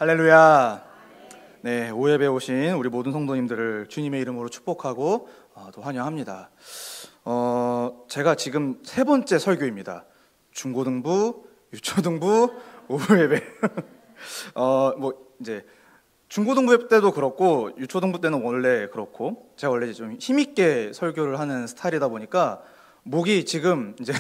할렐루야. 네, 오예배 오신 우리 모든 성도님들을 주님의 이름으로 축복하고 또 환영합니다. 제가 지금 세 번째 설교입니다. 중고등부, 유초등부, 오예배. 이제 중고등부 때도 그렇고 유초등부 때는 원래 그렇고 제가 원래 좀 힘있게 설교를 하는 스타일이다 보니까 목이 지금 이제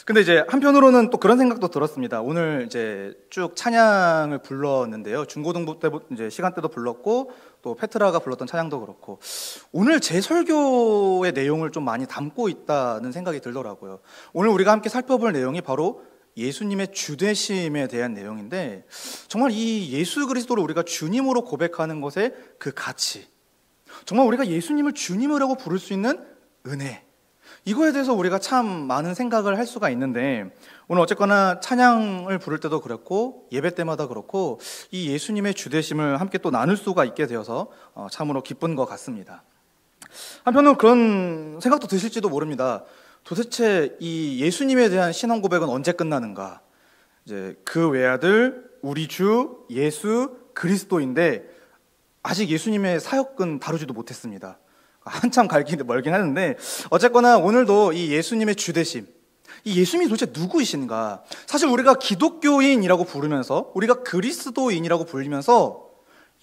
근데 이제 한편으로는 또 그런 생각도 들었습니다. 오늘 이제 쭉 찬양을 불렀는데요. 중고등부 때 이제 시간 때도 불렀고 또 페트라가 불렀던 찬양도 그렇고 오늘 제 설교의 내용을 좀 많이 담고 있다는 생각이 들더라고요. 오늘 우리가 함께 살펴볼 내용이 바로 예수님의 주되심에 대한 내용인데 정말 이 예수 그리스도를 우리가 주님으로 고백하는 것의 그 가치, 정말 우리가 예수님을 주님이라고 부를 수 있는 은혜, 이거에 대해서 우리가 참 많은 생각을 할 수가 있는데 오늘 어쨌거나 찬양을 부를 때도 그렇고 예배 때마다 그렇고 이 예수님의 주되심을 함께 또 나눌 수가 있게 되어서 참으로 기쁜 것 같습니다. 한편으로 그런 생각도 드실지도 모릅니다. 도대체 이 예수님에 대한 신앙 고백은 언제 끝나는가? 이제 그 외아들 우리 주 예수 그리스도인데 아직 예수님의 사역은 다루지도 못했습니다. 한참 멀긴 하는데 어쨌거나 오늘도 이 예수님의 주되심, 이 예수님이 도대체 누구이신가? 사실 우리가 기독교인이라고 부르면서 우리가 그리스도인이라고 불리면서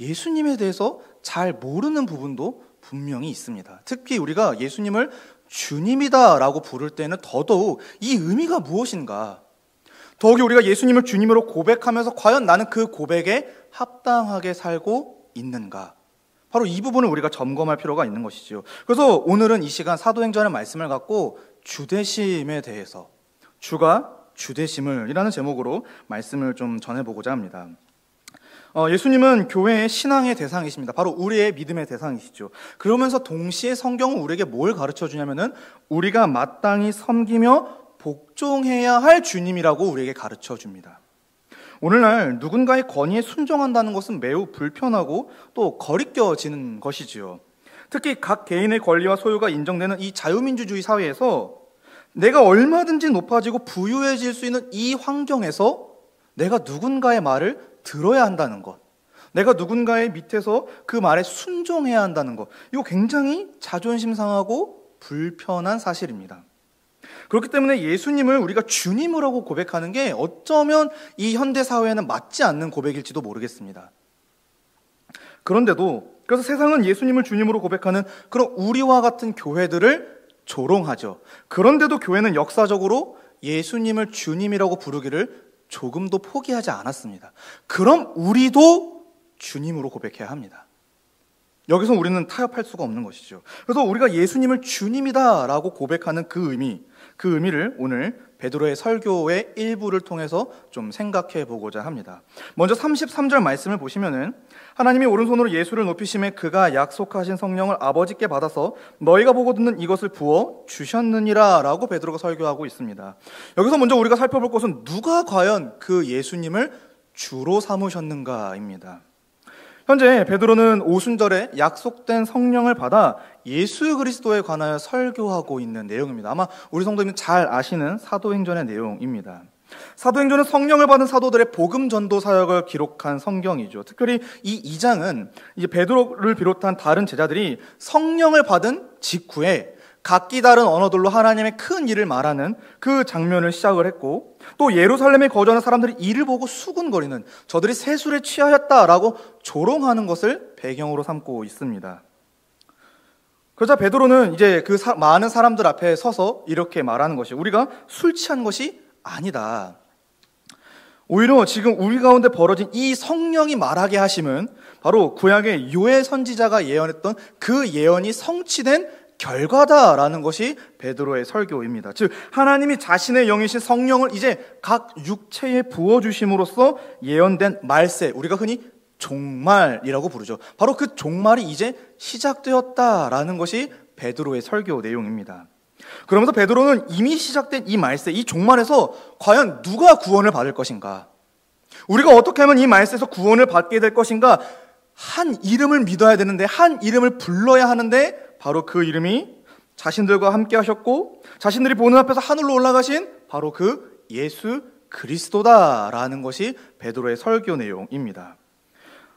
예수님에 대해서 잘 모르는 부분도 분명히 있습니다. 특히 우리가 예수님을 주님이다라고 부를 때는 더더욱 이 의미가 무엇인가? 더욱이 우리가 예수님을 주님으로 고백하면서 과연 나는 그 고백에 합당하게 살고 있는가? 바로 이 부분을 우리가 점검할 필요가 있는 것이죠. 그래서 오늘은 이 시간 사도행전의 말씀을 갖고 주되심에 대해서, 주가 주되심을 이라는 제목으로 말씀을 좀 전해보고자 합니다. 예수님은 교회의 신앙의 대상이십니다. 바로 우리의 믿음의 대상이시죠. 그러면서 동시에 성경은 우리에게 뭘 가르쳐 주냐면은 우리가 마땅히 섬기며 복종해야 할 주님이라고 우리에게 가르쳐 줍니다. 오늘날 누군가의 권위에 순종한다는 것은 매우 불편하고 또 거리껴지는 것이지요. 특히 각 개인의 권리와 소유가 인정되는 이 자유민주주의 사회에서 내가 얼마든지 높아지고 부유해질 수 있는 이 환경에서 내가 누군가의 말을 들어야 한다는 것, 내가 누군가의 밑에서 그 말에 순종해야 한다는 것, 이거 굉장히 자존심 상하고 불편한 사실입니다. 그렇기 때문에 예수님을 우리가 주님이라고 고백하는 게 어쩌면 이 현대 사회에는 맞지 않는 고백일지도 모르겠습니다. 그런데도 그래서 세상은 예수님을 주님으로 고백하는 그런 우리와 같은 교회들을 조롱하죠. 그런데도 교회는 역사적으로 예수님을 주님이라고 부르기를 조금도 포기하지 않았습니다. 그럼 우리도 주님으로 고백해야 합니다. 여기서 우리는 타협할 수가 없는 것이죠. 그래서 우리가 예수님을 주님이다라고 고백하는 그 의미를 오늘 베드로의 설교의 일부를 통해서 좀 생각해 보고자 합니다. 먼저 33절 말씀을 보시면은 하나님이 오른손으로 예수를 높이심에 그가 약속하신 성령을 아버지께 받아서 너희가 보고 듣는 이것을 부어 주셨느니라 라고 베드로가 설교하고 있습니다. 여기서 먼저 우리가 살펴볼 것은 누가 과연 그 예수님을 주로 삼으셨는가입니다. 현재 베드로는 오순절에 약속된 성령을 받아 예수 그리스도에 관하여 설교하고 있는 내용입니다. 아마 우리 성도님은 잘 아시는 사도행전의 내용입니다. 사도행전은 성령을 받은 사도들의 복음 전도 사역을 기록한 성경이죠. 특별히 이 2장은 이제 베드로를 비롯한 다른 제자들이 성령을 받은 직후에 각기 다른 언어들로 하나님의 큰 일을 말하는 그 장면을 시작을 했고 또 예루살렘에 거주하는 사람들이 이를 보고 수군거리는 저들이 세술에 취하였다라고 조롱하는 것을 배경으로 삼고 있습니다. 그러자 베드로는 이제 그 많은 사람들 앞에 서서 이렇게 말하는 것이 우리가 술 취한 것이 아니다. 오히려 지금 우리 가운데 벌어진 이 성령이 말하게 하심은 바로 구약의 요엘 선지자가 예언했던 그 예언이 성취된 결과다라는 것이 베드로의 설교입니다. 즉 하나님이 자신의 영이신 성령을 이제 각 육체에 부어주심으로써 예언된 말세, 우리가 흔히 종말이라고 부르죠. 바로 그 종말이 이제 시작되었다라는 것이 베드로의 설교 내용입니다. 그러면서 베드로는 이미 시작된 이 말세, 이 종말에서 과연 누가 구원을 받을 것인가? 우리가 어떻게 하면 이 말세에서 구원을 받게 될 것인가? 한 이름을 믿어야 되는데, 한 이름을 불러야 하는데 바로 그 이름이 자신들과 함께 하셨고 자신들이 보는 앞에서 하늘로 올라가신 바로 그 예수 그리스도다라는 것이 베드로의 설교 내용입니다.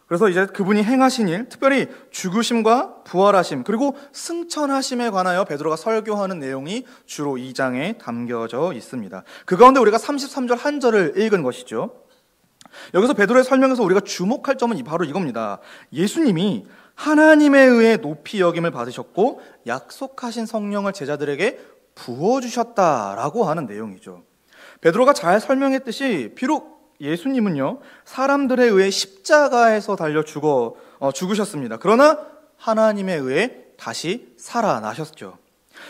그래서 이제 그분이 행하신 일, 특별히 죽으심과 부활하심, 그리고 승천하심에 관하여 베드로가 설교하는 내용이 주로 2장에 담겨져 있습니다. 그 가운데 우리가 33절 한 절을 읽은 것이죠. 여기서 베드로의 설명에서 우리가 주목할 점은 바로 이겁니다. 예수님이 하나님에 의해 높이 여김을 받으셨고 약속하신 성령을 제자들에게 부어주셨다라고 하는 내용이죠. 베드로가 잘 설명했듯이 비록 예수님은요, 사람들에 의해 십자가에서 달려 죽으셨습니다. 그러나 하나님에 의해 다시 살아나셨죠.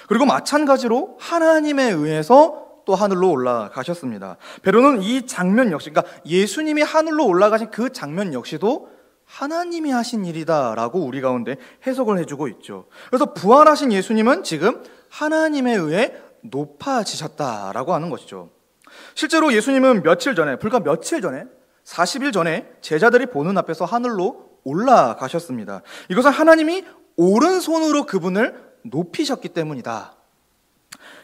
그리고 마찬가지로 하나님에 의해서 또 하늘로 올라가셨습니다. 베드로는 이 장면 역시, 그러니까 예수님이 하늘로 올라가신 그 장면 역시도 하나님이 하신 일이다라고 우리 가운데 해석을 해주고 있죠. 그래서 부활하신 예수님은 지금 하나님에 의해 높아지셨다라고 하는 것이죠. 실제로 예수님은 불과 며칠 전에 40일 전에 제자들이 보는 앞에서 하늘로 올라가셨습니다. 이것은 하나님이 오른손으로 그분을 높이셨기 때문이다.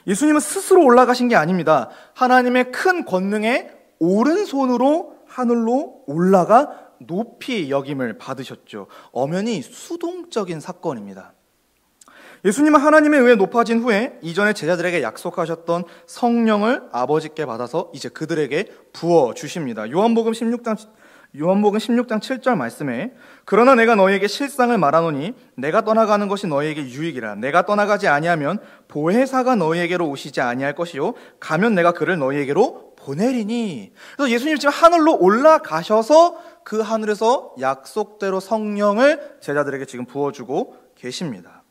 예수님은 스스로 올라가신 게 아닙니다. 하나님의 큰 권능에 오른손으로 하늘로 올라가 높이 여김을 받으셨죠. 엄연히 수동적인 사건입니다. 예수님은 하나님에 의해 높아진 후에 이전에 제자들에게 약속하셨던 성령을 아버지께 받아서 이제 그들에게 부어주십니다. 요한복음 16장 7절 말씀에 그러나 내가 너희에게 실상을 말하노니 내가 떠나가는 것이 너희에게 유익이라. 내가 떠나가지 아니하면 보혜사가 너희에게로 오시지 아니할 것이요 가면 내가 그를 너희에게로 보내리니. 그래서 예수님 지금 하늘로 올라가셔서 그 하늘에서 약속대로 성령을 제자들에게 지금 부어주고 계십니다.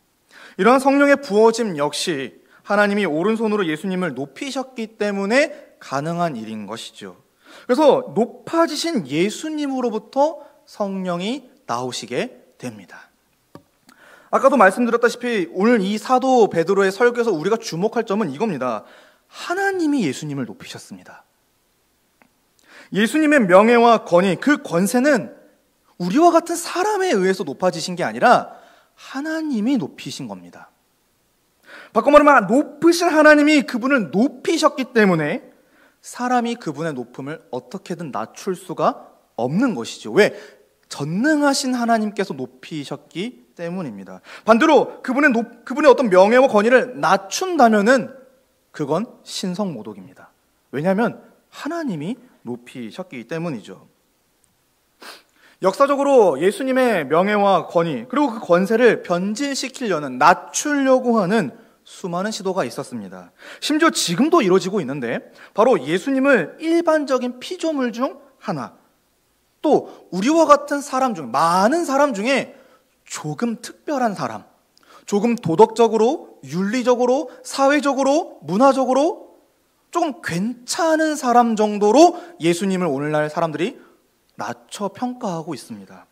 이러한 성령의 부어짐 역시 하나님이 오른손으로 예수님을 높이셨기 때문에 가능한 일인 것이죠. 그래서 높아지신 예수님으로부터 성령이 나오시게 됩니다. 아까도 말씀드렸다시피 오늘 이 사도 베드로의 설교에서 우리가 주목할 점은 이겁니다. 하나님이 예수님을 높이셨습니다. 예수님의 명예와 권위, 그 권세는 우리와 같은 사람에 의해서 높아지신 게 아니라 하나님이 높이신 겁니다. 바꿔 말하면 높으신 하나님이 그분을 높이셨기 때문에 사람이 그분의 높음을 어떻게든 낮출 수가 없는 것이죠. 왜? 전능하신 하나님께서 높이셨기 때문입니다. 반대로 그분의 어떤 명예와 권위를 낮춘다면은 그건 신성모독입니다. 왜냐하면 하나님이 높이셨기 때문이죠. 역사적으로 예수님의 명예와 권위 그리고 그 권세를 변질시키려는, 낮추려고 하는 수많은 시도가 있었습니다. 심지어 지금도 이루어지고 있는데 바로 예수님을 일반적인 피조물 중 하나, 또 우리와 같은 사람 중, 많은 사람 중에 조금 특별한 사람, 조금 도덕적으로, 윤리적으로, 사회적으로, 문화적으로 조금 괜찮은 사람 정도로 예수님을 오늘날 사람들이 낮춰 평가하고 있습니다.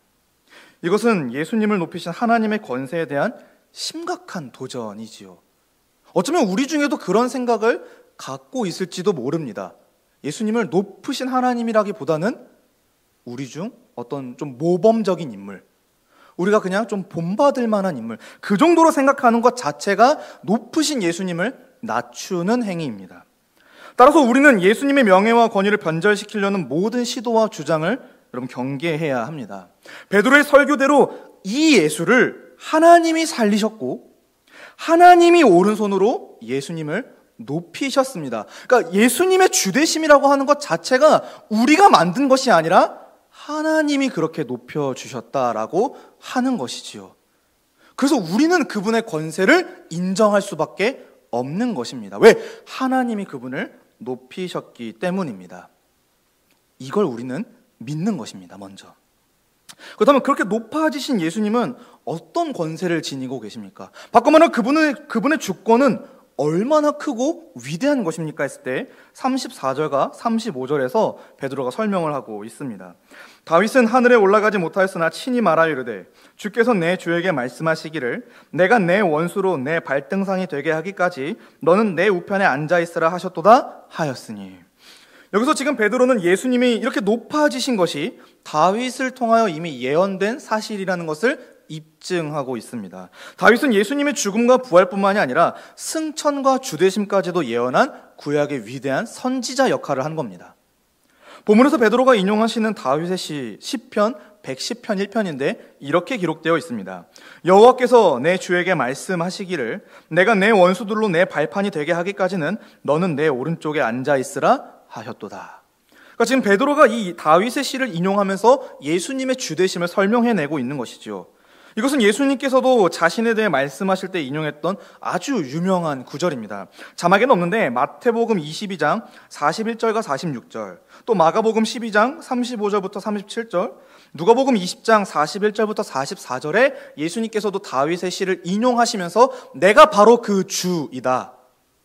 이것은 예수님을 높이신 하나님의 권세에 대한 심각한 도전이지요. 어쩌면 우리 중에도 그런 생각을 갖고 있을지도 모릅니다. 예수님을 높으신 하나님이라기보다는 우리 중 어떤 좀 모범적인 인물, 우리가 그냥 좀 본받을 만한 인물, 그 정도로 생각하는 것 자체가 높으신 예수님을 낮추는 행위입니다. 따라서 우리는 예수님의 명예와 권위를 변절시키려는 모든 시도와 주장을 여러분 경계해야 합니다. 베드로의 설교대로 이 예수를 하나님이 살리셨고 하나님이 오른손으로 예수님을 높이셨습니다. 그러니까 예수님의 주되심이라고 하는 것 자체가 우리가 만든 것이 아니라 하나님이 그렇게 높여주셨다라고 하는 것이지요. 그래서 우리는 그분의 권세를 인정할 수밖에 없는 것입니다. 왜? 하나님이 그분을 높이셨기 때문입니다. 이걸 우리는 믿는 것입니다. 먼저. 그렇다면 그렇게 높아지신 예수님은 어떤 권세를 지니고 계십니까? 바꿔 말하면 그분의 주권은 얼마나 크고 위대한 것입니까? 했을 때 34절과 35절에서 베드로가 설명을 하고 있습니다. 다윗은 하늘에 올라가지 못하였으나 친히 말하여 이르되 주께서 내 주에게 말씀하시기를 내가 내 원수로 내 발등상이 되게 하기까지 너는 내 우편에 앉아있으라 하셨도다 하였으니. 여기서 지금 베드로는 예수님이 이렇게 높아지신 것이 다윗을 통하여 이미 예언된 사실이라는 것을 입증하고 있습니다. 다윗은 예수님의 죽음과 부활뿐만이 아니라 승천과 주되심까지도 예언한 구약의 위대한 선지자 역할을 한 겁니다. 본문에서 베드로가 인용하시는 다윗의 시편 110편 1편인데 이렇게 기록되어 있습니다. 여호와께서 내 주에게 말씀하시기를 내가 내 원수들로 내 발판이 되게 하기까지는 너는 내 오른쪽에 앉아 있으라 하셨도다. 그러니까 지금 베드로가 이 다윗의 시를 인용하면서 예수님의 주되심을 설명해내고 있는 것이죠. 이것은 예수님께서도 자신에 대해 말씀하실 때 인용했던 아주 유명한 구절입니다. 자막에는 없는데 마태복음 22장 41절과 46절, 또 마가복음 12장 35절부터 37절, 누가복음 20장 41절부터 44절에 예수님께서도 다윗의 시를 인용하시면서 내가 바로 그 주이다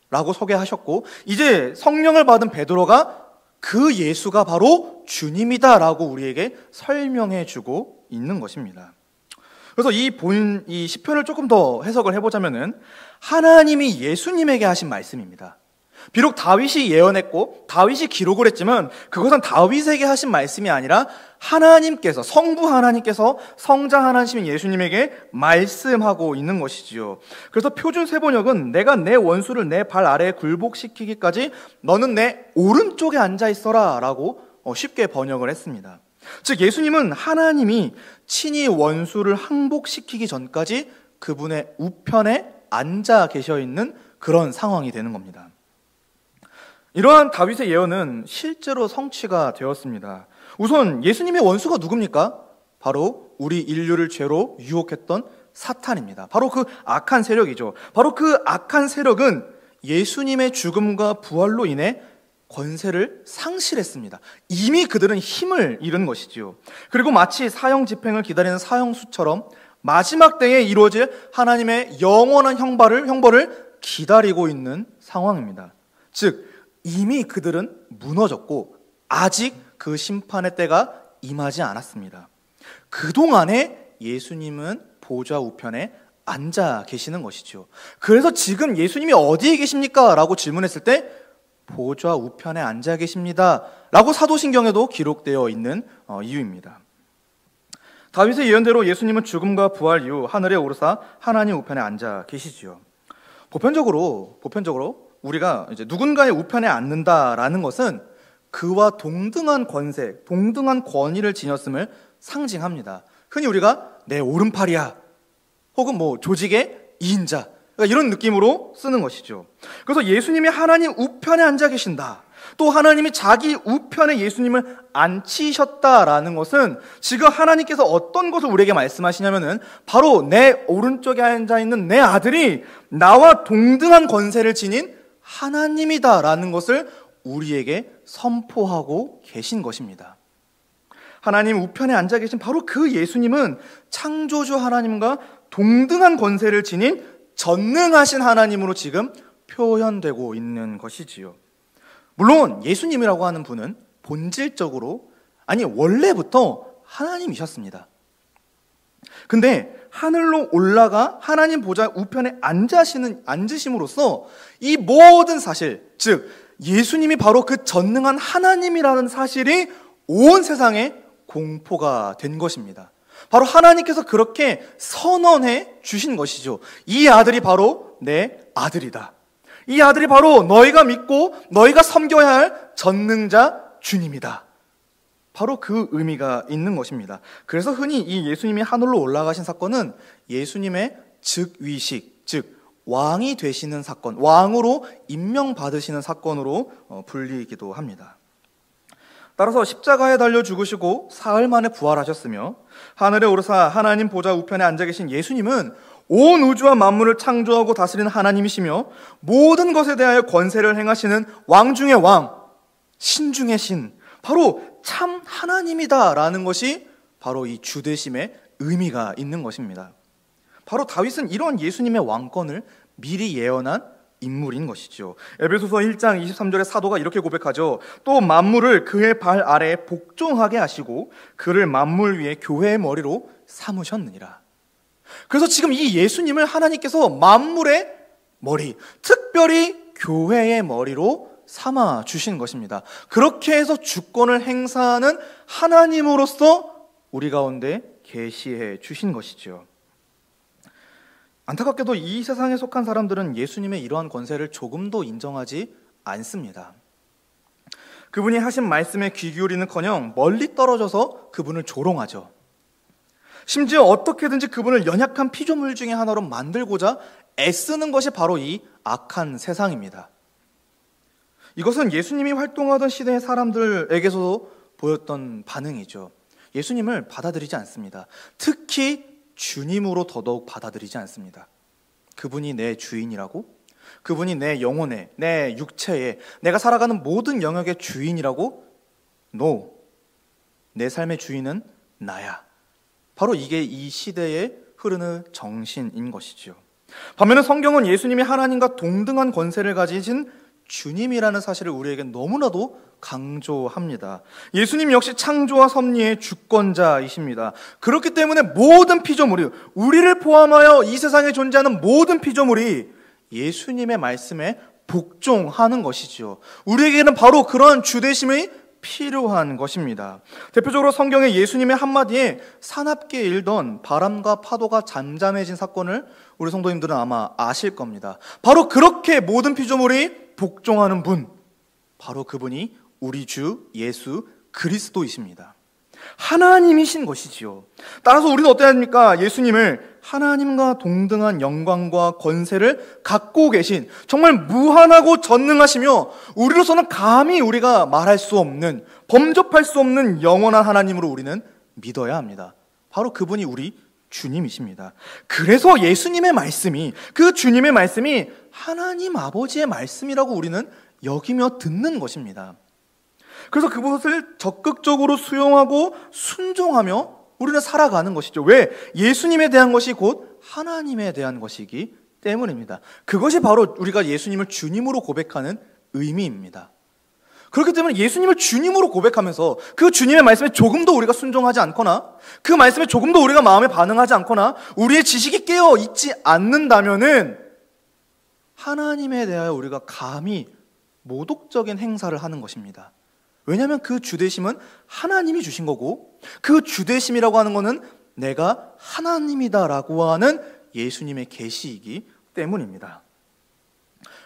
라고 소개하셨고, 이제 성령을 받은 베드로가 그 예수가 바로 주님이다 라고 우리에게 설명해 주고 있는 것입니다. 그래서 이 시편을 조금 더 해석을 해보자면은 하나님이 예수님에게 하신 말씀입니다. 비록 다윗이 예언했고 다윗이 기록을 했지만 그것은 다윗에게 하신 말씀이 아니라 하나님께서, 성부 하나님께서 성자 하나님인 예수님에게 말씀하고 있는 것이지요. 그래서 표준 세번역은 내가 내 원수를 내 발 아래에 굴복시키기까지 너는 내 오른쪽에 앉아 있어라 라고 쉽게 번역을 했습니다. 즉 예수님은 하나님이 친히 원수를 항복시키기 전까지 그분의 우편에 앉아 계셔 있는 그런 상황이 되는 겁니다. 이러한 다윗의 예언은 실제로 성취가 되었습니다. 우선 예수님의 원수가 누굽니까? 바로 우리 인류를 죄로 유혹했던 사탄입니다. 바로 그 악한 세력이죠. 바로 그 악한 세력은 예수님의 죽음과 부활로 인해 권세를 상실했습니다. 이미 그들은 힘을 잃은 것이지요. 그리고 마치 사형 집행을 기다리는 사형수처럼 마지막 때에 이루어질 하나님의 영원한 형벌을 기다리고 있는 상황입니다. 즉 이미 그들은 무너졌고 아직 그 심판의 때가 임하지 않았습니다. 그동안에 예수님은 보좌 우편에 앉아 계시는 것이죠. 그래서 지금 예수님이 어디에 계십니까? 라고 질문했을 때 보좌 우편에 앉아 계십니다 라고 사도신경에도 기록되어 있는 이유입니다. 다윗의 예언대로 예수님은 죽음과 부활 이후 하늘에 오르사 하나님 우편에 앉아 계시지요. 보편적으로 우리가 이제 누군가의 우편에 앉는다라는 것은 그와 동등한 권세, 동등한 권위를 지녔음을 상징합니다. 흔히 우리가 내 오른팔이야 혹은 조직의 2인자 이런 느낌으로 쓰는 것이죠. 그래서 예수님이 하나님 우편에 앉아 계신다, 또 하나님이 자기 우편에 예수님을 앉히셨다라는 것은 지금 하나님께서 어떤 것을 우리에게 말씀하시냐면은 바로 내 오른쪽에 앉아 있는 내 아들이 나와 동등한 권세를 지닌 하나님이다라는 것을 우리에게 선포하고 계신 것입니다. 하나님 우편에 앉아 계신 바로 그 예수님은 창조주 하나님과 동등한 권세를 지닌 전능하신 하나님으로 지금 표현되고 있는 것이지요. 물론 예수님이라고 하는 분은 본질적으로, 원래부터 하나님이셨습니다. 근데 하늘로 올라가 하나님 보좌 우편에 앉으심으로써 이 모든 사실, 즉 예수님이 바로 그 전능한 하나님이라는 사실이 온 세상에 공포가 된 것입니다. 바로 하나님께서 그렇게 선언해 주신 것이죠. 이 아들이 바로 내 아들이다. 이 아들이 바로 너희가 믿고 너희가 섬겨야 할 전능자 주님이다. 바로 그 의미가 있는 것입니다. 그래서 흔히 이 예수님이 하늘로 올라가신 사건은 예수님의 즉위식, 즉 왕이 되시는 사건, 왕으로 임명받으시는 사건으로 불리기도 합니다. 따라서 십자가에 달려 죽으시고 사흘 만에 부활하셨으며 하늘에 오르사 하나님 보좌 우편에 앉아 계신 예수님은 온 우주와 만물을 창조하고 다스리는 하나님이시며 모든 것에 대하여 권세를 행하시는 왕 중의 왕, 신 중의 신, 바로 참 하나님이다라는 것이 바로 이 주되심의 의미가 있는 것입니다. 바로 다윗은 이런 예수님의 왕권을 미리 예언한 인물인 것이죠. 에베소서 1장 23절에 사도가 이렇게 고백하죠. 또 만물을 그의 발 아래에 복종하게 하시고 그를 만물 위에 교회의 머리로 삼으셨느니라. 그래서 지금 이 예수님을 하나님께서 만물의 머리, 특별히 교회의 머리로 삼아 주신 것입니다. 그렇게 해서 주권을 행사하는 하나님으로서 우리 가운데 계시해 주신 것이죠. 안타깝게도 이 세상에 속한 사람들은 예수님의 이러한 권세를 조금도 인정하지 않습니다. 그분이 하신 말씀에 귀 기울이는커녕 멀리 떨어져서 그분을 조롱하죠. 심지어 어떻게든지 그분을 연약한 피조물 중에 하나로 만들고자 애쓰는 것이 바로 이 악한 세상입니다. 이것은 예수님이 활동하던 시대의 사람들에게서도 보였던 반응이죠. 예수님을 받아들이지 않습니다. 특히 주님으로 더더욱 받아들이지 않습니다. 그분이 내 주인이라고? 그분이 내 영혼에, 내 육체에, 내가 살아가는 모든 영역의 주인이라고? No. 내 삶의 주인은 나야. 바로 이게 이 시대에 흐르는 정신인 것이지요. 반면에 성경은 예수님이 하나님과 동등한 권세를 가지신 주님이라는 사실을 우리에게 너무나도 강조합니다. 예수님 역시 창조와 섭리의 주권자이십니다. 그렇기 때문에 모든 피조물이, 우리를 포함하여 이 세상에 존재하는 모든 피조물이 예수님의 말씀에 복종하는 것이지요. 우리에게는 바로 그러한 주되심이 필요한 것입니다. 대표적으로 성경에 예수님의 한마디에 사납게 일던 바람과 파도가 잠잠해진 사건을 우리 성도님들은 아마 아실 겁니다. 바로 그렇게 모든 피조물이 복종하는 분, 바로 그분이 우리 주 예수 그리스도이십니다. 하나님이신 것이지요. 따라서 우리는 어때야 합니까? 예수님을 하나님과 동등한 영광과 권세를 갖고 계신, 정말 무한하고 전능하시며 우리로서는 감히 우리가 말할 수 없는, 범접할 수 없는 영원한 하나님으로 우리는 믿어야 합니다. 바로 그분이 우리 주님이십니다. 그래서 예수님의 말씀이, 그 주님의 말씀이 하나님 아버지의 말씀이라고 우리는 여기며 듣는 것입니다. 그래서 그것을 적극적으로 수용하고 순종하며 우리는 살아가는 것이죠. 왜? 예수님에 대한 것이 곧 하나님에 대한 것이기 때문입니다. 그것이 바로 우리가 예수님을 주님으로 고백하는 의미입니다. 그렇기 때문에 예수님을 주님으로 고백하면서 그 주님의 말씀에 조금도 우리가 순종하지 않거나, 그 말씀에 조금도 우리가 마음에 반응하지 않거나, 우리의 지식이 깨어 있지 않는다면은 하나님에 대하여 우리가 감히 모독적인 행사를 하는 것입니다. 왜냐하면 그 주되심은 하나님이 주신 거고, 그 주되심이라고 하는 것은 내가 하나님이다라고 하는 예수님의 계시이기 때문입니다.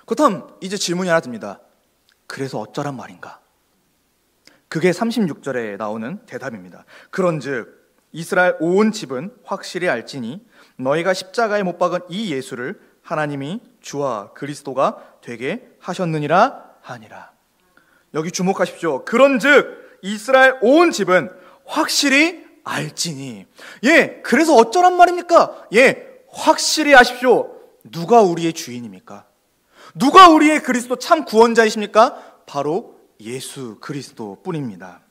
그렇다면 이제 질문이 하나 듭니다. 그래서 어쩌란 말인가? 그게 36절에 나오는 대답입니다. 그런즉 이스라엘 온 집은 확실히 알지니 너희가 십자가에 못 박은 이 예수를 하나님이 주와 그리스도가 되게 하셨느니라 하니라. 여기 주목하십시오. 그런즉 이스라엘 온 집은 확실히 알지니. 그래서 어쩌란 말입니까? 확실히 아십시오. 누가 우리의 주인입니까? 누가 우리의 그리스도 참 구원자이십니까? 바로 예수 그리스도 뿐입니다.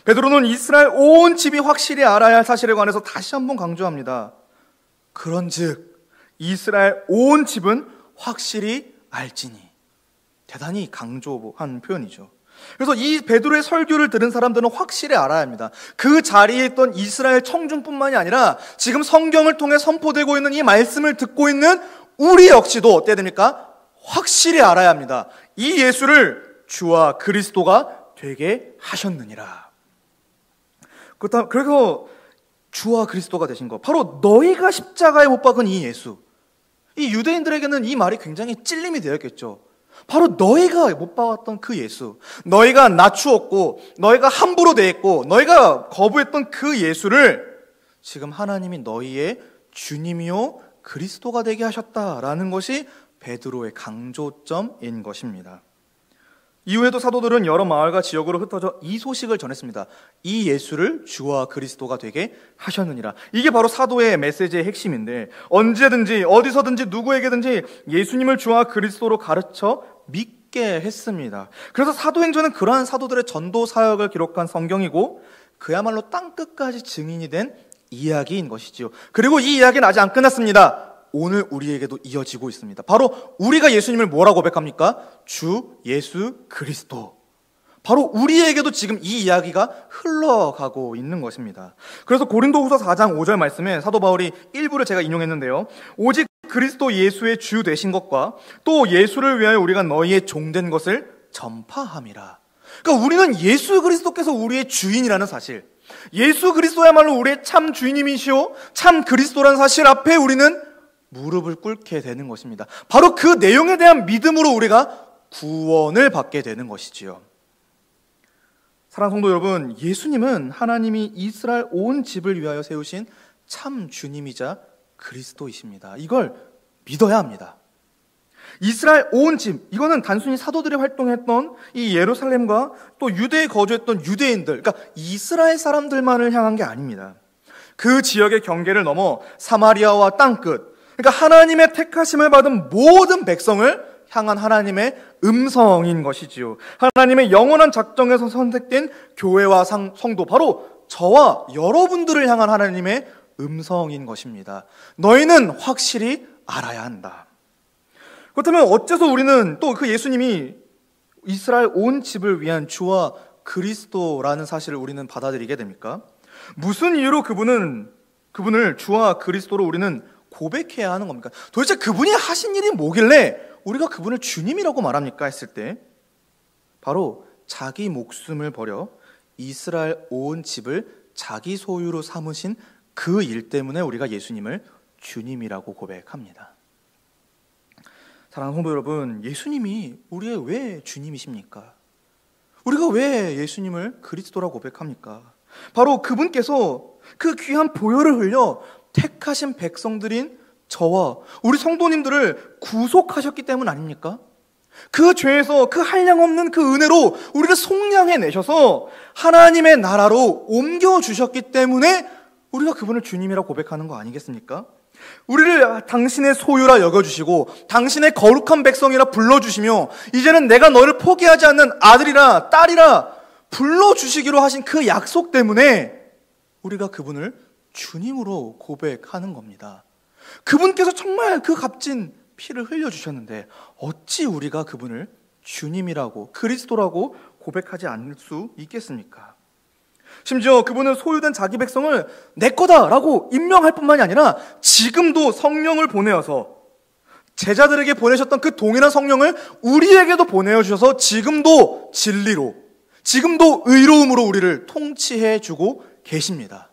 베드로는 이스라엘 온 집이 확실히 알아야 할 사실에 관해서 다시 한번 강조합니다. 그런즉 이스라엘 온 집은 확실히 알지니. 대단히 강조한 표현이죠. 그래서 이 베드로의 설교를 들은 사람들은 확실히 알아야 합니다. 그 자리에 있던 이스라엘 청중뿐만이 아니라 지금 성경을 통해 선포되고 있는 이 말씀을 듣고 있는 우리 역시도 어때야 됩니까? 확실히 알아야 합니다. 이 예수를 주와 그리스도가 되게 하셨느니라. 그래서 주와 그리스도가 되신 것, 바로 너희가 십자가에 못 박은 이 예수. 이 유대인들에게는 이 말이 굉장히 찔림이 되었겠죠. 바로 너희가 못 박았던 그 예수, 너희가 낮추었고 너희가 함부로 대했고 너희가 거부했던 그 예수를 지금 하나님이 너희의 주님이요 그리스도가 되게 하셨다라는 것이 베드로의 강조점인 것입니다. 이후에도 사도들은 여러 마을과 지역으로 흩어져 이 소식을 전했습니다. 이 예수를 주와 그리스도가 되게 하셨느니라. 이게 바로 사도의 메시지의 핵심인데, 언제든지 어디서든지 누구에게든지 예수님을 주와 그리스도로 가르쳐 믿게 했습니다. 그래서 사도행전은 그러한 사도들의 전도 사역을 기록한 성경이고 그야말로 땅끝까지 증인이 된 이야기인 것이지요. 그리고 이 이야기는 아직 안 끝났습니다. 오늘 우리에게도 이어지고 있습니다. 바로 우리가 예수님을 뭐라고 고백합니까? 주 예수 그리스도. 바로 우리에게도 지금 이 이야기가 흘러가고 있는 것입니다. 그래서 고린도후서 4장 5절 말씀에 사도 바울이 일부를 제가 인용했는데요. 오직 그리스도 예수의 주 되신 것과 또 예수를 위하여 우리가 너희의 종된 것을 전파함이라. 그러니까 우리는 예수 그리스도께서 우리의 주인이라는 사실, 예수 그리스도야말로 우리의 참 주인님이시오 참 그리스도라는 사실 앞에 우리는 무릎을 꿇게 되는 것입니다. 바로 그 내용에 대한 믿음으로 우리가 구원을 받게 되는 것이지요. 사랑하는 성도 여러분, 예수님은 하나님이 이스라엘 온 집을 위하여 세우신 참 주님이자 그리스도이십니다. 이걸 믿어야 합니다. 이스라엘 온 집, 이거는 단순히 사도들이 활동했던 이 예루살렘과 또 유대에 거주했던 유대인들, 그러니까 이스라엘 사람들만을 향한 게 아닙니다. 그 지역의 경계를 넘어 사마리아와 땅끝, 그러니까 하나님의 택하심을 받은 모든 백성을 향한 하나님의 음성인 것이지요. 하나님의 영원한 작정에서 선택된 교회와 성도, 바로 저와 여러분들을 향한 하나님의 음성인 것입니다. 너희는 확실히 알아야 한다. 그렇다면 어째서 우리는 또 그 예수님이 이스라엘 온 집을 위한 주와 그리스도라는 사실을 우리는 받아들이게 됩니까? 무슨 이유로 그분을 주와 그리스도로 우리는 고백해야 하는 겁니까? 도대체 그분이 하신 일이 뭐길래 우리가 그분을 주님이라고 말합니까? 했을 때 바로 자기 목숨을 버려 이스라엘 온 집을 자기 소유로 삼으신 그 일 때문에 우리가 예수님을 주님이라고 고백합니다. 사랑하는 성도 여러분, 예수님이 우리의 왜 주님이십니까? 우리가 왜 예수님을 그리스도라고 고백합니까? 바로 그분께서 그 귀한 보혈을 흘려 택하신 백성들인 저와 우리 성도님들을 구속하셨기 때문 아닙니까? 그 죄에서 그 한량없는 그 은혜로 우리를 속량해내셔서 하나님의 나라로 옮겨주셨기 때문에 우리가 그분을 주님이라고 고백하는 거 아니겠습니까? 우리를 당신의 소유라 여겨주시고 당신의 거룩한 백성이라 불러주시며 이제는 내가 너를 포기하지 않는 아들이라 딸이라 불러주시기로 하신 그 약속 때문에 우리가 그분을 주님으로 고백하는 겁니다. 그분께서 정말 그 값진 피를 흘려주셨는데 어찌 우리가 그분을 주님이라고 그리스도라고 고백하지 않을 수 있겠습니까? 심지어 그분은 소유된 자기 백성을 내 거다라고 임명할 뿐만이 아니라 지금도 성령을 보내어서 제자들에게 보내셨던 그 동일한 성령을 우리에게도 보내주셔서 지금도 진리로, 지금도 의로움으로 우리를 통치해 주고 계십니다.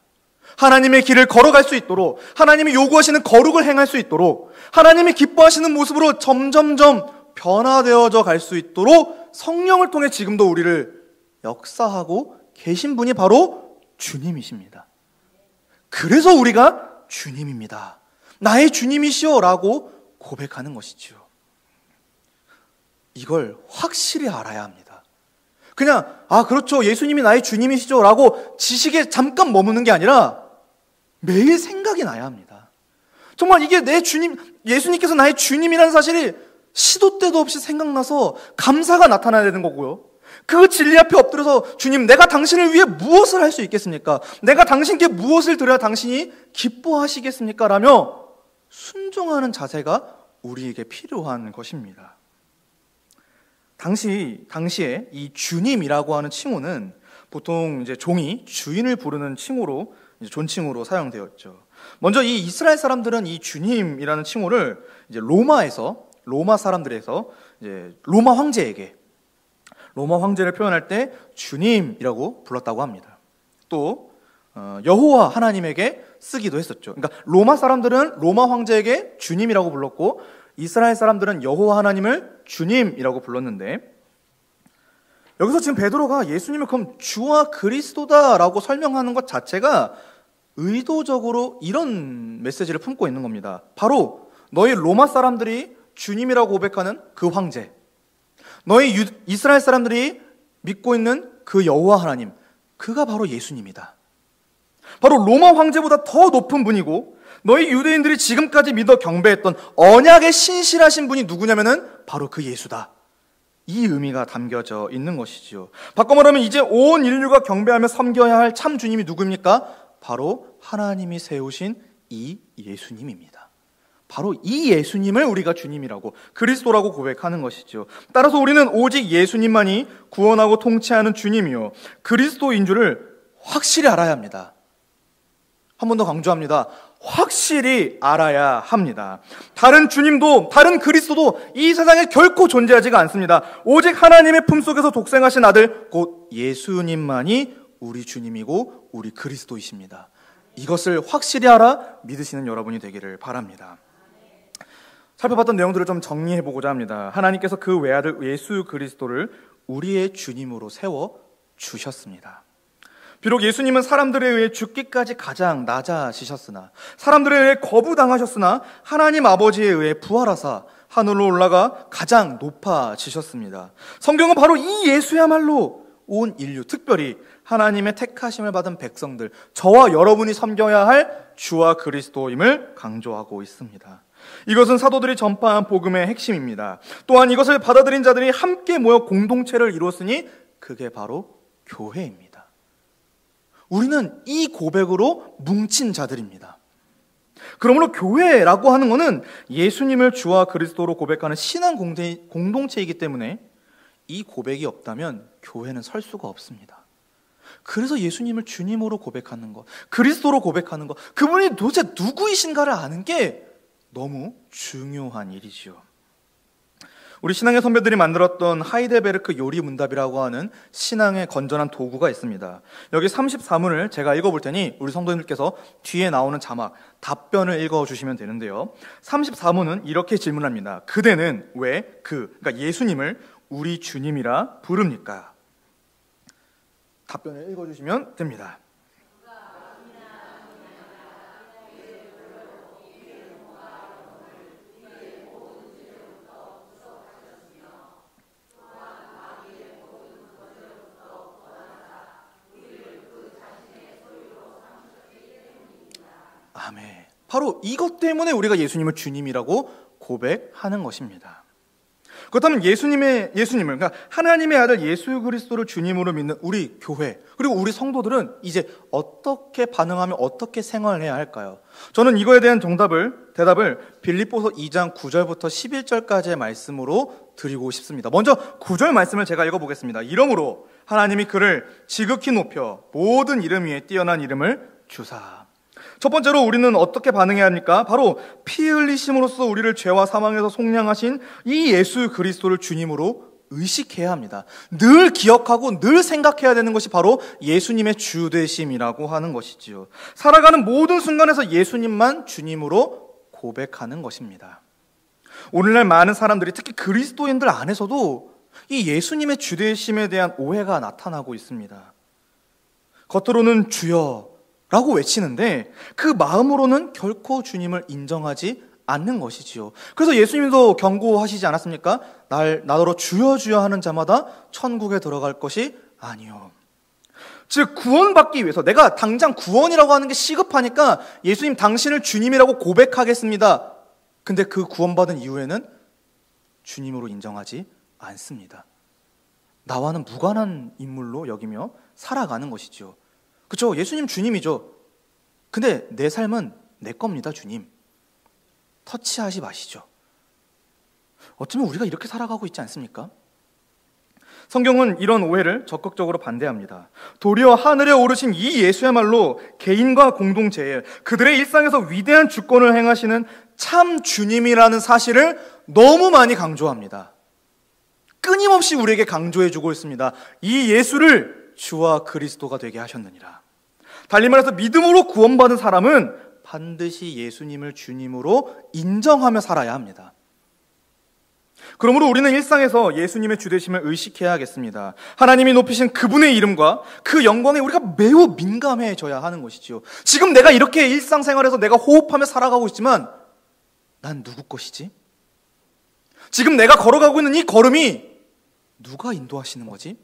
하나님의 길을 걸어갈 수 있도록, 하나님이 요구하시는 거룩을 행할 수 있도록, 하나님이 기뻐하시는 모습으로 점점점 변화되어져 갈 수 있도록 성령을 통해 지금도 우리를 역사하고 계신 분이 바로 주님이십니다. 그래서 우리가 주님입니다. 나의 주님이시오 라고 고백하는 것이죠. 이걸 확실히 알아야 합니다. 그냥 그렇죠, 예수님이 나의 주님이시죠 라고 지식에 잠깐 머무는 게 아니라 매일 생각이 나야 합니다. 정말 이게 내 주님, 예수님께서 나의 주님이라는 사실이 시도 때도 없이 생각나서 감사가 나타나야 되는 거고요. 그 진리 앞에 엎드려서 주님, 내가 당신을 위해 무엇을 할 수 있겠습니까? 내가 당신께 무엇을 드려야 당신이 기뻐하시겠습니까? 라며 순종하는 자세가 우리에게 필요한 것입니다. 당시에 이 주님이라고 하는 칭호는 보통 이제 종이 주인을 부르는 칭호로, 이제 존칭으로 사용되었죠. 먼저 이 이스라엘 사람들은 이 주님이라는 칭호를 이제 로마 사람들에서 이제 로마 황제를 표현할 때 주님이라고 불렀다고 합니다. 또 여호와 하나님에게 쓰기도 했었죠. 그러니까 로마 사람들은 로마 황제에게 주님이라고 불렀고 이스라엘 사람들은 여호와 하나님을 주님이라고 불렀는데, 여기서 지금 베드로가 예수님을 그럼 주와 그리스도다라고 설명하는 것 자체가 의도적으로 이런 메시지를 품고 있는 겁니다. 바로 너희 로마 사람들이 주님이라고 고백하는 그 황제, 너희 이스라엘 사람들이 믿고 있는 그 여호와 하나님, 그가 바로 예수님이다. 바로 로마 황제보다 더 높은 분이고 너희 유대인들이 지금까지 믿어 경배했던 언약의 신실하신 분이 누구냐면은 바로 그 예수다. 이 의미가 담겨져 있는 것이지요. 바꿔 말하면 이제 온 인류가 경배하며 섬겨야 할 참 주님이 누구입니까? 바로 하나님이 세우신 이 예수님입니다. 바로 이 예수님을 우리가 주님이라고, 그리스도라고 고백하는 것이죠. 따라서 우리는 오직 예수님만이 구원하고 통치하는 주님이요 그리스도인 줄을 확실히 알아야 합니다. 한 번 더 강조합니다. 확실히 알아야 합니다. 다른 주님도 다른 그리스도도 이 세상에 결코 존재하지가 않습니다. 오직 하나님의 품속에서 독생하신 아들 곧 예수님만이 우리 주님이고 우리 그리스도이십니다. 이것을 확실히 알아 믿으시는 여러분이 되기를 바랍니다. 살펴봤던 내용들을 좀 정리해보고자 합니다. 하나님께서 그 외아들 예수 그리스도를 우리의 주님으로 세워 주셨습니다. 비록 예수님은 사람들에 의해 죽기까지 가장 낮아지셨으나, 사람들에 의해 거부당하셨으나 하나님 아버지에 의해 부활하사 하늘로 올라가 가장 높아지셨습니다. 성경은 바로 이 예수야말로 온 인류, 특별히 하나님의 택하심을 받은 백성들, 저와 여러분이 섬겨야 할 주와 그리스도임을 강조하고 있습니다. 이것은 사도들이 전파한 복음의 핵심입니다. 또한 이것을 받아들인 자들이 함께 모여 공동체를 이루었으니 그게 바로 교회입니다. 우리는 이 고백으로 뭉친 자들입니다. 그러므로 교회라고 하는 것은 예수님을 주와 그리스도로 고백하는 신앙 공동체이기 때문에 이 고백이 없다면 교회는 설 수가 없습니다. 그래서 예수님을 주님으로 고백하는 것, 그리스도로 고백하는 것, 그분이 도대체 누구이신가를 아는 게 너무 중요한 일이지요. 우리 신앙의 선배들이 만들었던 하이델베르크 요리 문답이라고 하는 신앙의 건전한 도구가 있습니다. 여기 34문을 제가 읽어볼 테니 우리 성도님들께서 뒤에 나오는 자막, 답변을 읽어주시면 되는데요. 34문은 이렇게 질문합니다. 그대는 왜 그러니까 예수님을 우리 주님이라 부릅니까? 답변을 읽어주시면 됩니다. 아멘. 바로 이것 때문에 우리가 예수님을 주님이라고 고백하는 것입니다. 그렇다면 예수님을, 그러니까 하나님의 아들 예수 그리스도를 주님으로 믿는 우리 교회, 그리고 우리 성도들은 이제 어떻게 반응하며 어떻게 생활해야 할까요? 저는 이거에 대한 대답을 빌립보서 2장 9절부터 11절까지의 말씀으로 드리고 싶습니다. 먼저 9절 말씀을 제가 읽어보겠습니다. 이러므로 하나님이 그를 지극히 높여 모든 이름 위에 뛰어난 이름을 주사. 첫 번째로 우리는 어떻게 반응해야 합니까? 바로 피 흘리심으로써 우리를 죄와 사망에서 속량하신 이 예수 그리스도를 주님으로 의식해야 합니다. 늘 기억하고 늘 생각해야 되는 것이 바로 예수님의 주되심이라고 하는 것이지요. 살아가는 모든 순간에서 예수님만 주님으로 고백하는 것입니다. 오늘날 많은 사람들이 특히 그리스도인들 안에서도 이 예수님의 주되심에 대한 오해가 나타나고 있습니다. 겉으로는 주여 라고 외치는데 그 마음으로는 결코 주님을 인정하지 않는 것이지요. 그래서 예수님도 경고하시지 않았습니까? 나더러 주여 주여 하는 자마다 천국에 들어갈 것이 아니요. 즉 구원받기 위해서 내가 당장 구원이라고 하는 게 시급하니까 예수님 당신을 주님이라고 고백하겠습니다. 근데 그 구원받은 이후에는 주님으로 인정하지 않습니다. 나와는 무관한 인물로 여기며 살아가는 것이죠. 그렇죠? 예수님 주님이죠. 근데 내 삶은 내 겁니다, 주님. 터치하지 마시죠. 어쩌면 우리가 이렇게 살아가고 있지 않습니까? 성경은 이런 오해를 적극적으로 반대합니다. 도리어 하늘에 오르신 이 예수야말로 개인과 공동체에 그들의 일상에서 위대한 주권을 행하시는 참 주님이라는 사실을 너무 많이 강조합니다. 끊임없이 우리에게 강조해주고 있습니다. 이 예수를 주와 그리스도가 되게 하셨느니라. 달리 말해서 믿음으로 구원받은 사람은 반드시 예수님을 주님으로 인정하며 살아야 합니다. 그러므로 우리는 일상에서 예수님의 주되심을 의식해야겠습니다. 하나님이 높이신 그분의 이름과 그 영광에 우리가 매우 민감해져야 하는 것이지요. 지금 내가 이렇게 일상생활에서 내가 호흡하며 살아가고 있지만 난 누구 것이지? 지금 내가 걸어가고 있는 이 걸음이 누가 인도하시는 거지?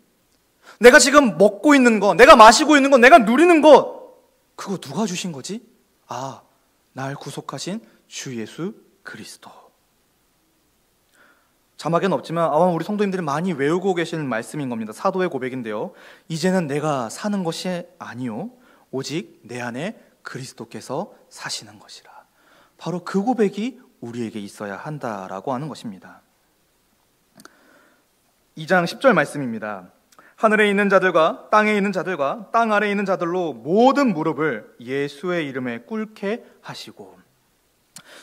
내가 지금 먹고 있는 거, 내가 마시고 있는 거, 내가 누리는 거, 그거 누가 주신 거지? 아, 날 구속하신 주 예수 그리스도. 자막에는 없지만 아마 우리 성도님들이 많이 외우고 계시는 말씀인 겁니다. 사도의 고백인데요. 이제는 내가 사는 것이 아니요 오직 내 안에 그리스도께서 사시는 것이라. 바로 그 고백이 우리에게 있어야 한다라고 하는 것입니다. 2장 10절 말씀입니다. 하늘에 있는 자들과 땅에 있는 자들과 땅 아래에 있는 자들로 모든 무릎을 예수의 이름에 꿇게 하시고.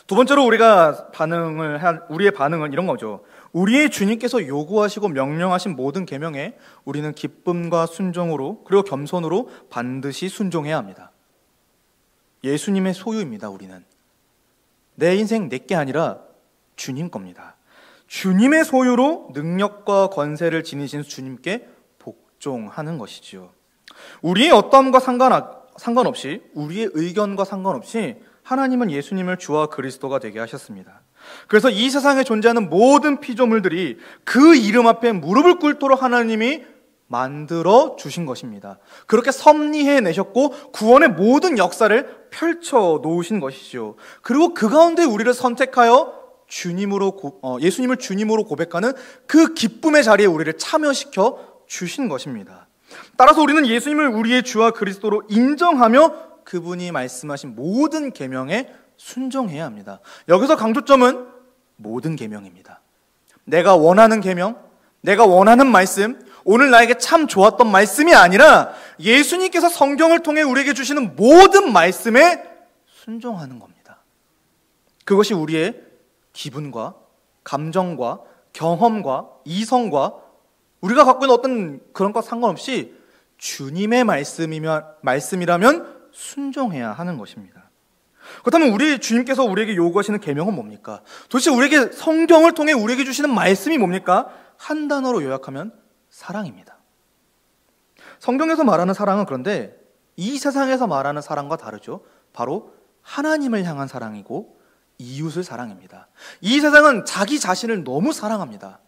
두 번째로 우리의 반응은 이런 거죠. 우리의 주님께서 요구하시고 명령하신 모든 계명에 우리는 기쁨과 순종으로 그리고 겸손으로 반드시 순종해야 합니다. 예수님의 소유입니다. 우리는 내 인생 내게 아니라 주님 겁니다. 주님의 소유로 능력과 권세를 지니신 주님께 복종하는 것이지요. 우리의 어떠함과 상관없이, 우리의 의견과 상관없이 하나님은 예수님을 주와 그리스도가 되게 하셨습니다. 그래서 이 세상에 존재하는 모든 피조물들이 그 이름 앞에 무릎을 꿇도록 하나님이 만들어 주신 것입니다. 그렇게 섭리해 내셨고 구원의 모든 역사를 펼쳐 놓으신 것이죠. 그리고 그 가운데 우리를 선택하여 예수님을 주님으로 고백하는 그 기쁨의 자리에 우리를 참여시켜 주신 것입니다. 따라서 우리는 예수님을 우리의 주와 그리스도로 인정하며 그분이 말씀하신 모든 계명에 순종해야 합니다. 여기서 강조점은 모든 계명입니다. 내가 원하는 계명, 내가 원하는 말씀, 오늘 나에게 참 좋았던 말씀이 아니라 예수님께서 성경을 통해 우리에게 주시는 모든 말씀에 순종하는 겁니다. 그것이 우리의 기분과 감정과 경험과 이성과 우리가 갖고 있는 어떤 그런 것 상관없이 주님의 말씀이라면 순종해야 하는 것입니다. 그렇다면 우리 주님께서 우리에게 요구하시는 계명은 뭡니까? 도대체 우리에게 성경을 통해 우리에게 주시는 말씀이 뭡니까? 한 단어로 요약하면 사랑입니다. 성경에서 말하는 사랑은 그런데 이 세상에서 말하는 사랑과 다르죠. 바로 하나님을 향한 사랑이고 이웃을 사랑입니다. 이 세상은 자기 자신을 너무 사랑합니다.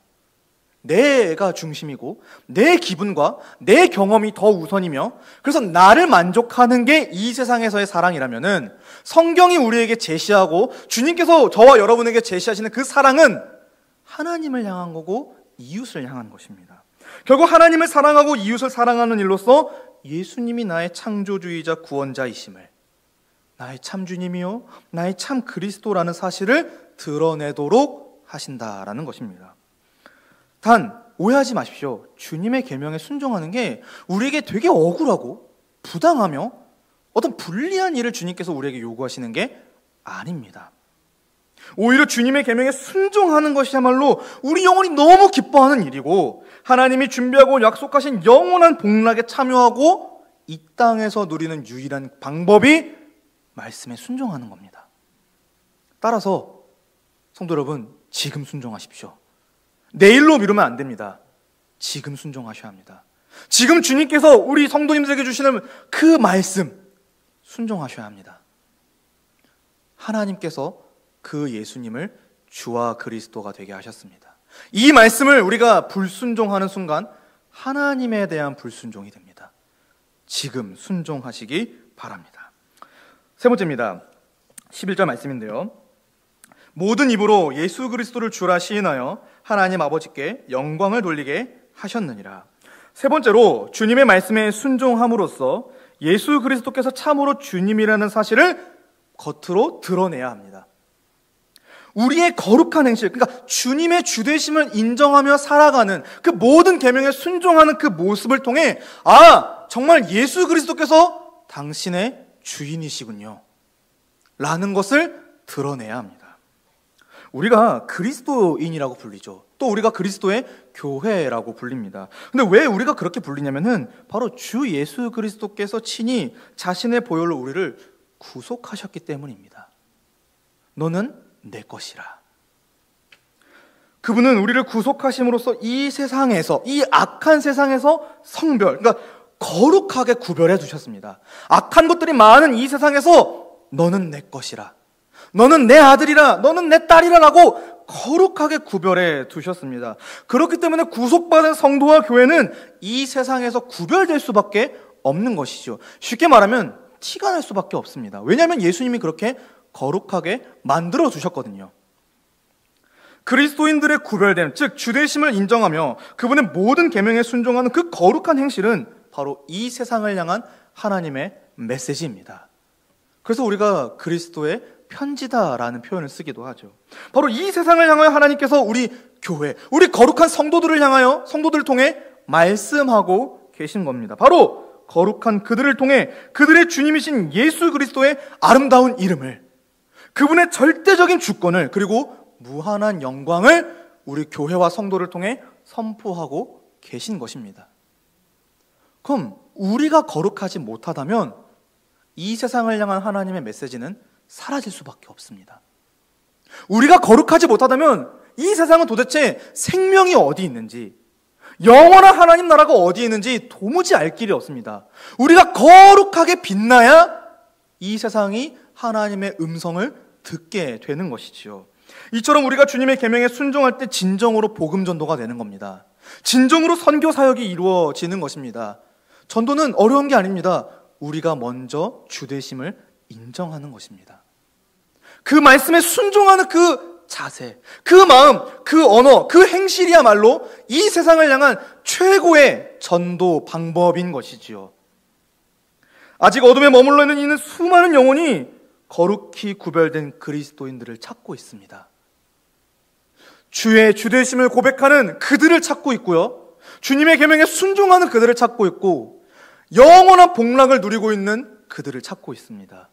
내가 중심이고 내 기분과 내 경험이 더 우선이며 그래서 나를 만족하는 게 이 세상에서의 사랑이라면은 성경이 우리에게 제시하고 주님께서 저와 여러분에게 제시하시는 그 사랑은 하나님을 향한 거고 이웃을 향한 것입니다. 결국 하나님을 사랑하고 이웃을 사랑하는 일로서 예수님이 나의 창조주이자 구원자이심을, 나의 참 주님이요 나의 참 그리스도라는 사실을 드러내도록 하신다라는 것입니다. 단 오해하지 마십시오. 주님의 계명에 순종하는 게 우리에게 되게 억울하고 부당하며 어떤 불리한 일을 주님께서 우리에게 요구하시는 게 아닙니다. 오히려 주님의 계명에 순종하는 것이야말로 우리 영혼이 너무 기뻐하는 일이고 하나님이 준비하고 약속하신 영원한 복락에 참여하고 이 땅에서 누리는 유일한 방법이 말씀에 순종하는 겁니다. 따라서 성도 여러분, 지금 순종하십시오. 내일로 미루면 안 됩니다. 지금 순종하셔야 합니다. 지금 주님께서 우리 성도님들에게 주시는 그 말씀 순종하셔야 합니다. 하나님께서 그 예수님을 주와 그리스도가 되게 하셨습니다. 이 말씀을 우리가 불순종하는 순간 하나님에 대한 불순종이 됩니다. 지금 순종하시기 바랍니다. 세 번째입니다. 11절 말씀인데요. 모든 입으로 예수 그리스도를 주라 시인하여 하나님 아버지께 영광을 돌리게 하셨느니라. 세 번째로 주님의 말씀에 순종함으로써 예수 그리스도께서 참으로 주님이라는 사실을 겉으로 드러내야 합니다. 우리의 거룩한 행실, 그러니까 주님의 주되심을 인정하며 살아가는 그 모든 계명에 순종하는 그 모습을 통해 정말 예수 그리스도께서 당신의 주인이시군요 라는 것을 드러내야 합니다. 우리가 그리스도인이라고 불리죠. 또 우리가 그리스도의 교회라고 불립니다. 근데 왜 우리가 그렇게 불리냐면은 바로 주 예수 그리스도께서 친히 자신의 보혈로 우리를 구속하셨기 때문입니다. 너는 내 것이라. 그분은 우리를 구속하심으로써 이 세상에서, 이 악한 세상에서 성별, 그러니까 거룩하게 구별해 두셨습니다. 악한 것들이 많은 이 세상에서 너는 내 것이라, 너는 내 아들이라, 너는 내 딸이라라고 거룩하게 구별해 두셨습니다. 그렇기 때문에 구속받은 성도와 교회는 이 세상에서 구별될 수밖에 없는 것이죠. 쉽게 말하면 티가 날 수밖에 없습니다. 왜냐하면 예수님이 그렇게 거룩하게 만들어 두셨거든요. 그리스도인들의 구별됨, 즉 주되심을 인정하며 그분의 모든 계명에 순종하는 그 거룩한 행실은 바로 이 세상을 향한 하나님의 메시지입니다. 그래서 우리가 그리스도의 편지다라는 표현을 쓰기도 하죠. 바로 이 세상을 향하여 하나님께서 우리 교회, 우리 거룩한 성도들을 향하여, 성도들을 통해 말씀하고 계신 겁니다. 바로 거룩한 그들을 통해 그들의 주님이신 예수 그리스도의 아름다운 이름을, 그분의 절대적인 주권을, 그리고 무한한 영광을 우리 교회와 성도를 통해 선포하고 계신 것입니다. 그럼 우리가 거룩하지 못하다면 이 세상을 향한 하나님의 메시지는 사라질 수밖에 없습니다. 우리가 거룩하지 못하다면 이 세상은 도대체 생명이 어디 있는지, 영원한 하나님 나라가 어디에 있는지 도무지 알 길이 없습니다. 우리가 거룩하게 빛나야 이 세상이 하나님의 음성을 듣게 되는 것이지요. 이처럼 우리가 주님의 계명에 순종할 때 진정으로 복음 전도가 되는 겁니다. 진정으로 선교 사역이 이루어지는 것입니다. 전도는 어려운 게 아닙니다. 우리가 먼저 주되심을 인정하는 것입니다. 그 말씀에 순종하는 그 자세, 그 마음, 그 언어, 그 행실이야말로 이 세상을 향한 최고의 전도 방법인 것이지요. 아직 어둠에 머물러 있는 수많은 영혼이 거룩히 구별된 그리스도인들을 찾고 있습니다. 주의 주되심을 고백하는 그들을 찾고 있고요. 주님의 계명에 순종하는 그들을 찾고 있고 영원한 복락을 누리고 있는 그들을 찾고 있습니다.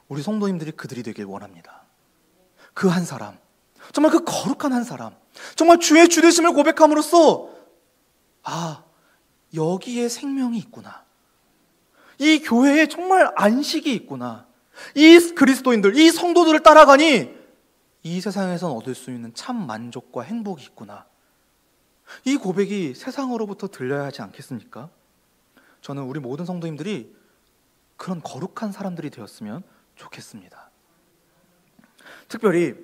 우리 성도님들이 그들이 되길 원합니다. 그 한 사람, 정말 그 거룩한 한 사람, 정말 주의 주되심을 고백함으로써 여기에 생명이 있구나. 이 교회에 정말 안식이 있구나. 이 그리스도인들, 이 성도들을 따라가니 이 세상에선 얻을 수 있는 참 만족과 행복이 있구나. 이 고백이 세상으로부터 들려야 하지 않겠습니까? 저는 우리 모든 성도님들이 그런 거룩한 사람들이 되었으면 좋겠습니다. 특별히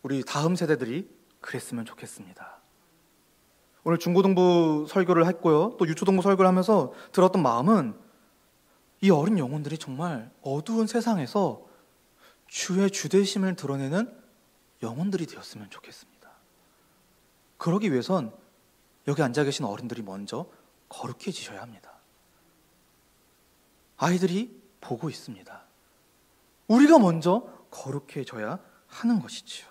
우리 다음 세대들이 그랬으면 좋겠습니다. 오늘 중고등부 설교를 했고요, 또 유초등부 설교를 하면서 들었던 마음은 이 어린 영혼들이 정말 어두운 세상에서 주의 주되심을 드러내는 영혼들이 되었으면 좋겠습니다. 그러기 위해선 여기 앉아 계신 어른들이 먼저 거룩해지셔야 합니다. 아이들이 보고 있습니다. 우리가 먼저 거룩해져야 하는 것이지요.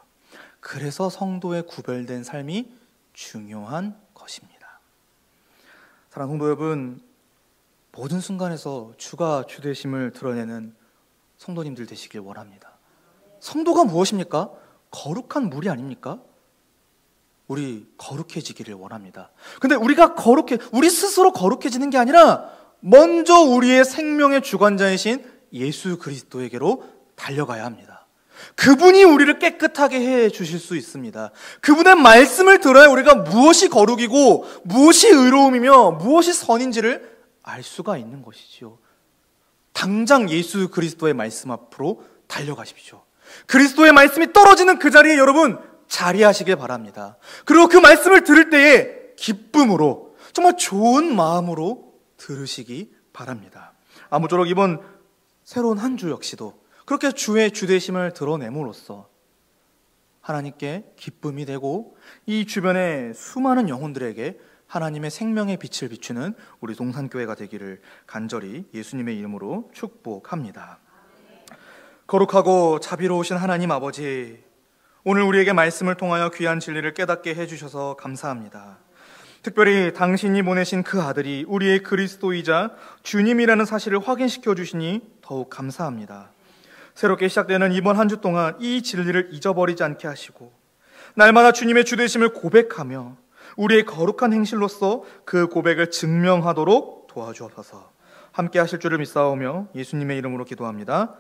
그래서 성도의 구별된 삶이 중요한 것입니다. 사랑하는 성도 여러분, 모든 순간에서 주가 주되심을 드러내는 성도님들 되시길 원합니다. 성도가 무엇입니까? 거룩한 무리 아닙니까? 우리 거룩해지기를 원합니다. 근데 우리 스스로 거룩해지는 게 아니라 먼저 우리의 생명의 주관자이신 예수 그리스도에게로 달려가야 합니다. 그분이 우리를 깨끗하게 해 주실 수 있습니다. 그분의 말씀을 들어야 우리가 무엇이 거룩이고 무엇이 의로움이며 무엇이 선인지를 알 수가 있는 것이지요. 당장 예수 그리스도의 말씀 앞으로 달려가십시오. 그리스도의 말씀이 떨어지는 그 자리에 여러분 자리하시길 바랍니다. 그리고 그 말씀을 들을 때에 기쁨으로, 정말 좋은 마음으로 들으시기 바랍니다. 아무쪼록 이번 새로운 한 주 역시도 그렇게 주의 주되심을 드러냄으로써 하나님께 기쁨이 되고 이 주변의 수많은 영혼들에게 하나님의 생명의 빛을 비추는 우리 동산교회가 되기를 간절히 예수님의 이름으로 축복합니다. 거룩하고 자비로우신 하나님 아버지, 오늘 우리에게 말씀을 통하여 귀한 진리를 깨닫게 해주셔서 감사합니다. 특별히 당신이 보내신 그 아들이 우리의 그리스도이자 주님이라는 사실을 확인시켜 주시니 더욱 감사합니다. 새롭게 시작되는 이번 한 주 동안 이 진리를 잊어버리지 않게 하시고 날마다 주님의 주되심을 고백하며 우리의 거룩한 행실로서 그 고백을 증명하도록 도와주옵소서. 함께 하실 줄을 믿사오며 예수님의 이름으로 기도합니다.